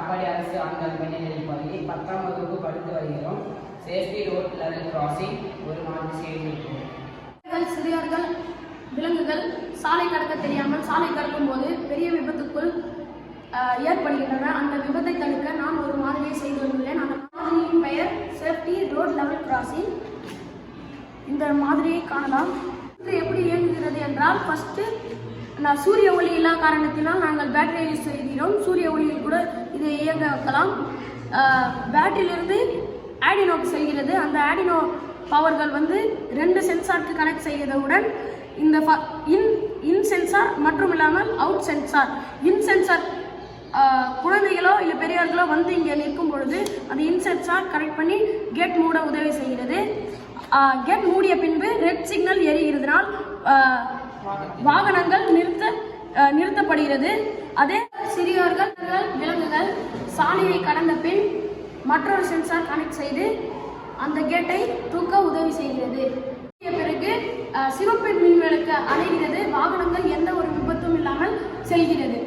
காட்பாடி அரசு ஆண்கள் மேல்நிலைப் பள்ளியில் 10ஆம் வகுப்பு படித்து வருகிறோம். சேஃப்டி ரோட் லெவல் கிராசிங் ஒரு மாதிரி செய்திருக்கிறோம். சிறியர்கள் விலங்குகள் சாலை கடக்க தெரியாமல் சாலை கடக்கும் போது பெரிய விபத்துக்குள் ஏற்படுகின்றன. அந்த விபத்தை தடுக்க நான் ஒரு மாதிரியை செய்து வந்துள்ளேன். அந்த மாதிரியின் பெயர் சேஃப்டி ரோட் லெவல் கிராசிங். இந்த மாதிரியை காணலாம். இது எப்படி இயங்குகிறது என்றால், ஃபர்ஸ்ட் சூரிய ஒளி இல்லா காரணத்தினால் நாங்கள் பேட்டரியை யூஸ் செய்கிறோம். சூரிய ஒளியில் கூட இதை இயங்க வைக்கலாம். பேட்டரியிலிருந்து ஆடினோக்கு செல்கிறது. அந்த ஆடினோ பவர்கள் 2 சென்சாருக்கு கனெக்ட் செய்தவுடன் இந்த இன் சென்சார் மற்றும் இல்லாமல் அவுட் சென்சார். இன் சென்சார் குழந்தைகளோ இல்லை பெரியவர்களோ இங்கே நிற்கும் பொழுது அந்த இன் சென்சார் கனெக்ட் பண்ணி கேட் மூட உதவி செய்கிறது. கேட் மூடிய பின்பு ரெட் சிக்னல் எரிகிறதுனால் வாகனங்கள் நிறுத்தப்படுகிறது. அதே சிறியவர்கள் விலங்குகள் சாலையை கடந்த பின் மற்றொரு சென்சார் கனெக்ட் செய்து அந்த கேட்டை தூக்க உதவி செய்கிறது. பிறகு சிவப்பு மின்விளக்கு அணைகிறது. வாகனங்கள் எந்த ஒரு விபத்தும் இல்லாமல் செல்கிறது.